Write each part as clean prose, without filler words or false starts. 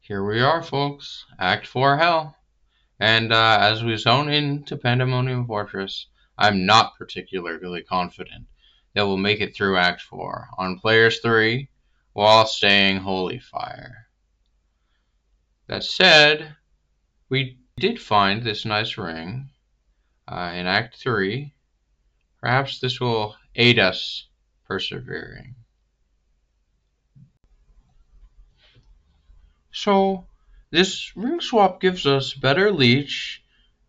Here we are, folks. Act 4 Hell. And as we zone into Pandemonium Fortress, I'm not particularly confident that we'll make it through Act 4 on Players 3 while staying Holy Fire. That said, we did find this nice ring in Act 3. Perhaps this will aid us persevering. So, this ring swap gives us better leech,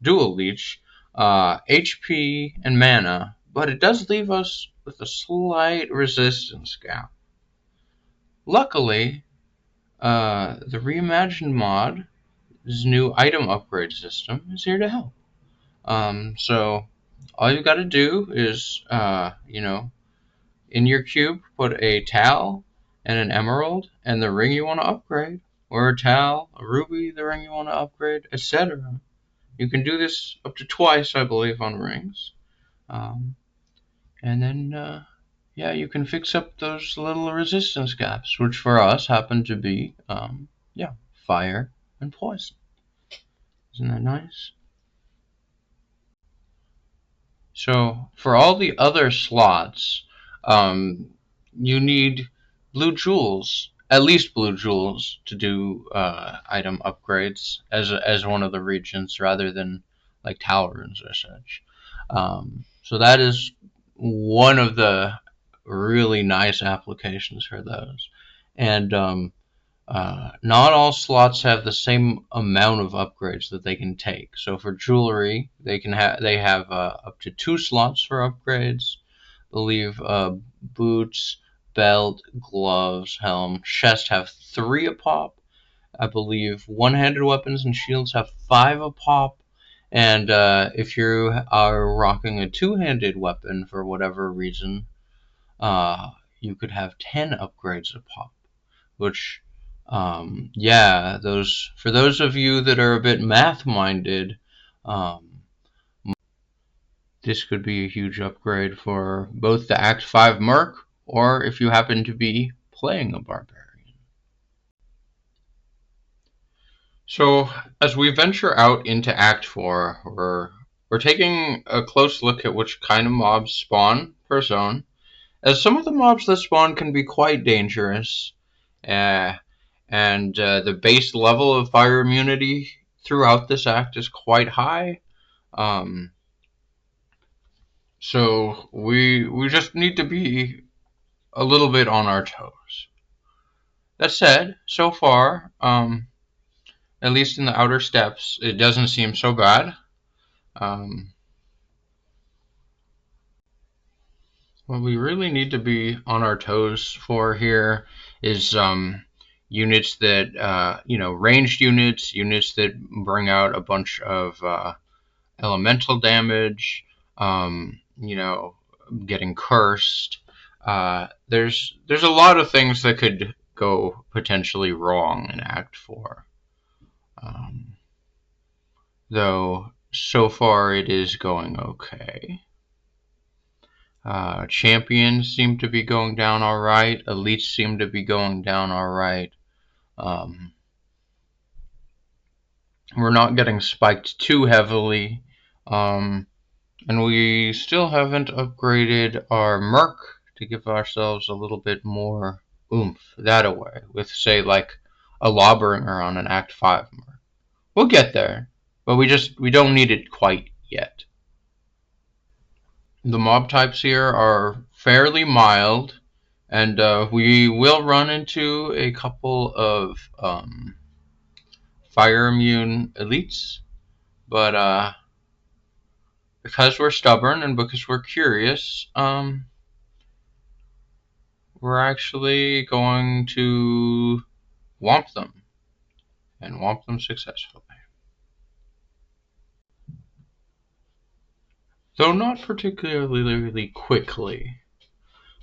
dual leech, HP, and mana, but it does leave us with a slight resistance gap. Luckily, the Reimagined mod's new item upgrade system is here to help. So, all you gotta do is, in your cube, put a Tal and an Emerald and the ring you want to upgrade, or a Tal, a Ruby, the ring you want to upgrade, etc. You can do this up to twice, I believe, on rings. And then, you can fix up those little resistance gaps, which for us happen to be, fire and poison. Isn't that nice? So, for all the other slots, you need blue jewels, at least blue jewels, to do item upgrades as one of the regions, rather than like Talrunes or such. So that is one of the really nice applications for those. And not all slots have the same amount of upgrades that they can take. So for jewelry, they have up to 2 slots for upgrades. I believe boots, belt, gloves, helm, chest have 3 a pop. I believe one-handed weapons and shields have 5 a pop. And if you are rocking a two-handed weapon for whatever reason, you could have 10 upgrades a pop, which for those of you that are a bit math-minded, this could be a huge upgrade for both the Act 5 Merc, or if you happen to be playing a Barbarian. So, as we venture out into Act 4, we're taking a close look at which kind of mobs spawn per zone, as some of the mobs that spawn can be quite dangerous, and the base level of fire immunity throughout this act is quite high. So we just need to be a little bit on our toes. That said, so far, at least in the outer steps, it doesn't seem so bad. What we really need to be on our toes for here is units that, ranged units that bring out a bunch of elemental damage, getting cursed. There's a lot of things that could go potentially wrong in Act 4. Though, so far it is going okay. Champions seem to be going down alright. Elites seem to be going down alright. We're not getting spiked too heavily. And we still haven't upgraded our Merc to give ourselves a little bit more oomph that away, with, say, like a Lawbringer on an Act 5 Merc. We'll get there, but we don't need it quite yet. The mob types here are fairly mild, and we will run into a couple of fire immune elites, but because we're stubborn and because we're curious, we're actually going to womp them, and womp them successfully. Though not particularly quickly.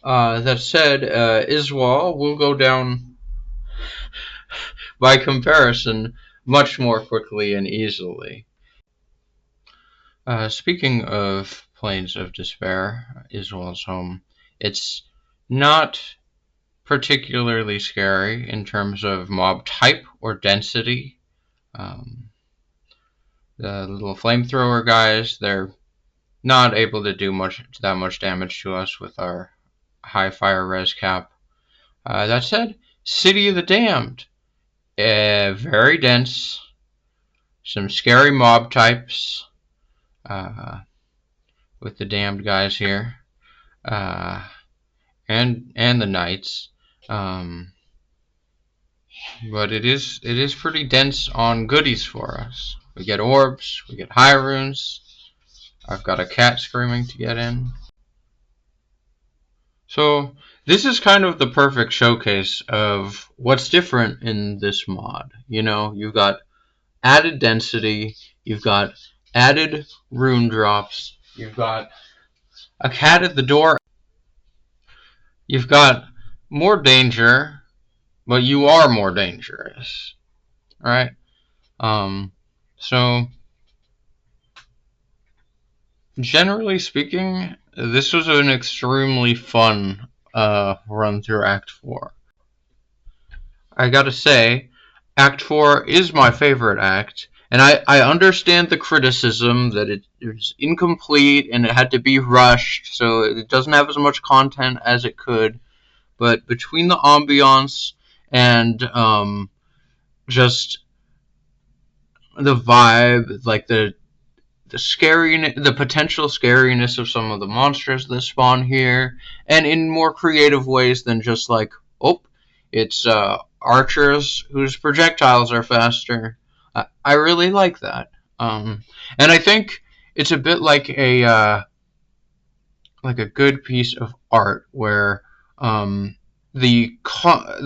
That said, Iswal will go down, by comparison, much more quickly and easily. Speaking of Plains of Despair, Iswal's home, it's not particularly scary in terms of mob type or density. The little flamethrower guys, they're not able to do that much damage to us with our high fire res cap. That said, City of the Damned, very dense, some scary mob types with the damned guys here, and the knights. But it is pretty dense on goodies for us. We get orbs, we get high runes. I've got a cat screaming to get in. So this is kind of the perfect showcase of what's different in this mod. You know, you've got added density, you've got added rune drops, you've got a cat at the door, you've got more danger, but you are more dangerous. Alright? So generally speaking, this was an extremely fun run through Act 4. I gotta say, Act 4 is my favorite act, and I understand the criticism that it was incomplete and it had to be rushed, so it doesn't have as much content as it could, but between the ambiance and just the vibe, like the potential scariness of some of the monsters that spawn here, and in more creative ways than just like, oh, it's archers whose projectiles are faster. I really like that, and I think it's a bit like a good piece of art where the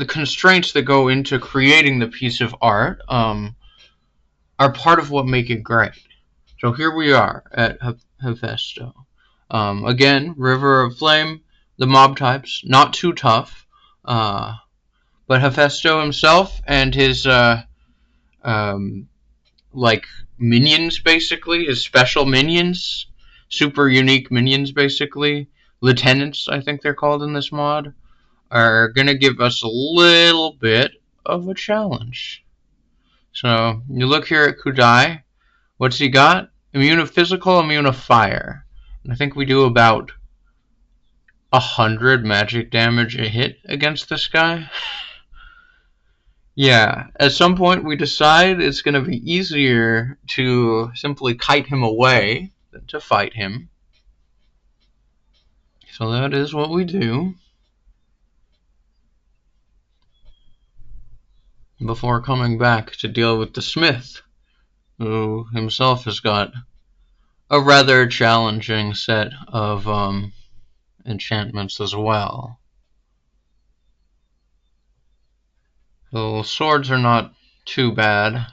constraints that go into creating the piece of art are part of what make it great. So here we are at Hephaestus. Again, River of Flame, the mob types, not too tough. But Hephaestus himself and his minions, basically, his special minions, super unique minions, basically, lieutenants, I think they're called in this mod, are gonna give us a little bit of a challenge. So you look here at Kudai. What's he got? Immune of physical, immune of fire. And I think we do about 100 magic damage a hit against this guy. Yeah, at some point we decide it's going to be easier to simply kite him away than to fight him. So that is what we do. Before coming back to deal with the smith, who himself has got a rather challenging set of enchantments as well. The swords are not too bad.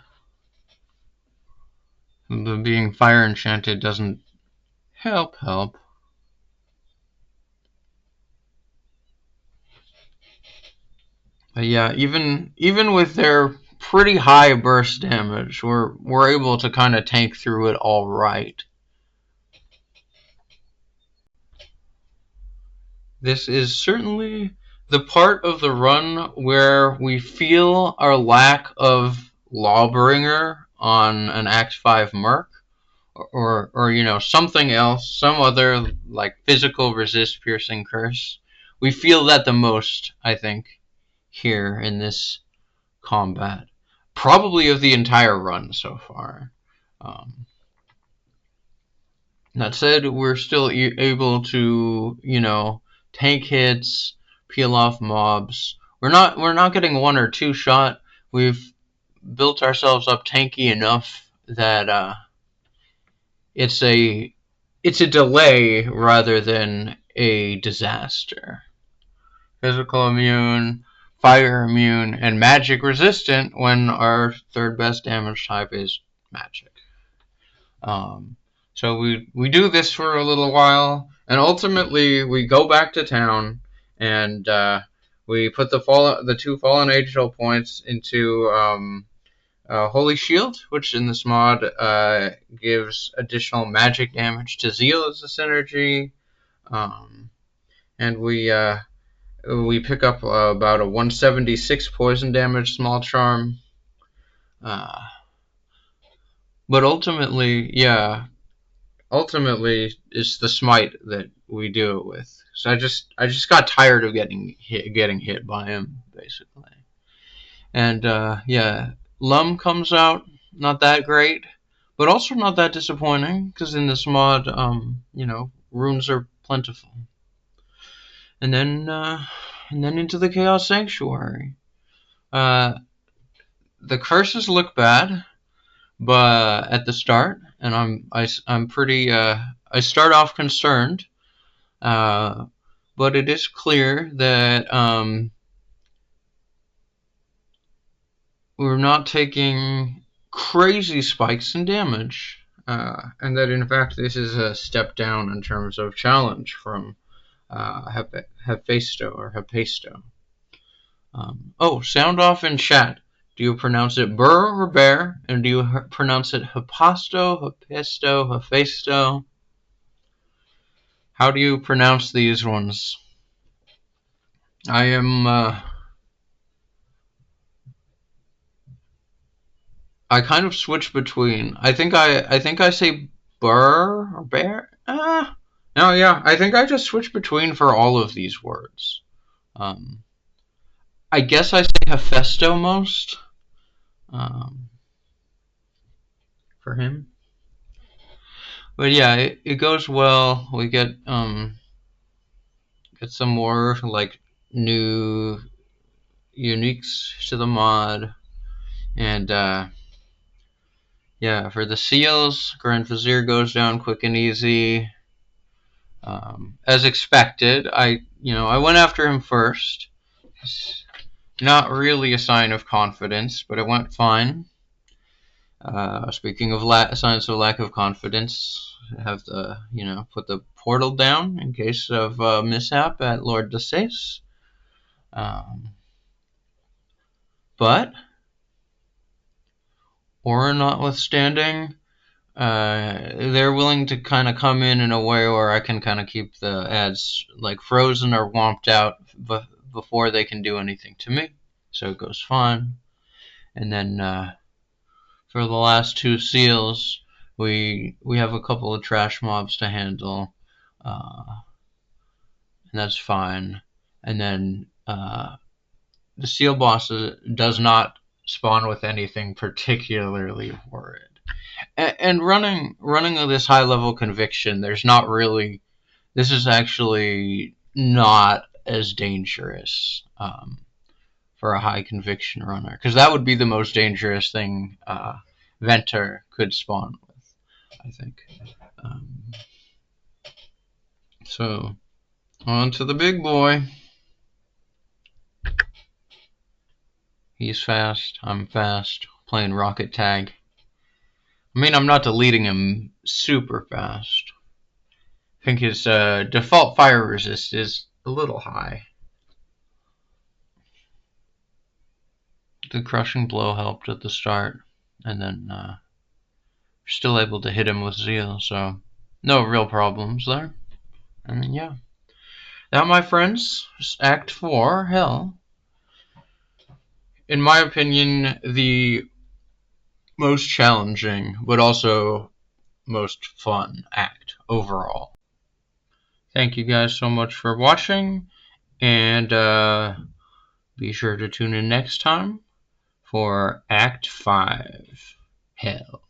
The being fire enchanted doesn't help. But yeah, even with their pretty high burst damage, we're able to kind of tank through it all right. This is certainly the part of the run where we feel our lack of Lawbringer on an Act 5 Merc, or you know, something else, some other like physical resist piercing curse. We feel that the most, I think, here in this combat, probably of the entire run so far. That said, we're still able to, you know, tank hits, peel off mobs. We're not getting one or two shot. We've built ourselves up tanky enough that it's a delay rather than a disaster. Physical immune, fire immune, and magic resistant when our third best damage type is magic. So we do this for a little while, and ultimately we go back to town, and we put the two fallen angel points into Holy Shield, which in this mod gives additional magic damage to Zeal as a synergy, and we We pick up about a 176 poison damage small charm. But ultimately, yeah, it's the smite that we do it with. So I just got tired of getting hit by him, basically. And yeah, Lum comes out, not that great, but also not that disappointing, because in this mod, runes are plentiful. And then into the Chaos Sanctuary. The curses look bad, but at the start, and I'm pretty. I start off concerned, but it is clear that we're not taking crazy spikes in damage, and that in fact this is a step down in terms of challenge from Hephaesto or Hepasto. Oh, sound off in chat. Do you pronounce it burr or bear? And do you pronounce it Hepasto, Hepasto, Hephaesto? How do you pronounce these ones? I am. I kind of switch between. I think I say burr or bear. No, yeah. I think I just switch between for all of these words. I guess I say Hephaesto most. For him. But yeah, it goes well. We get some more like new uniques to the mod, and yeah, for the seals, Grand Vizier goes down quick and easy, as expected. I went after him first. It's not really a sign of confidence, but it went fine. Speaking of signs of lack of confidence, I have to, put the portal down in case of mishap at Lord Desace. But, Aura notwithstanding, they're willing to kind of come in a way where I can kind of keep the ads like frozen or womped out before they can do anything to me. So it goes fine. And then for the last two seals, we have a couple of trash mobs to handle, and that's fine. And then the seal boss does not spawn with anything particularly horrid. And running this high level conviction, there's not really. This is actually not as dangerous for a high conviction runner, because that would be the most dangerous thing Venter could spawn with, I think. So on to the big boy. He's fast. I'm fast. Playing rocket tag. I mean, I'm not deleting him super fast. I think his default fire resist is a little high. The crushing blow helped at the start, and then still able to hit him with zeal, so no real problems there. And yeah, that, my friends, is Act 4, Hell. In my opinion, the most challenging, but also most fun act overall. Thank you guys so much for watching, and be sure to tune in next time for Act 5, Hell.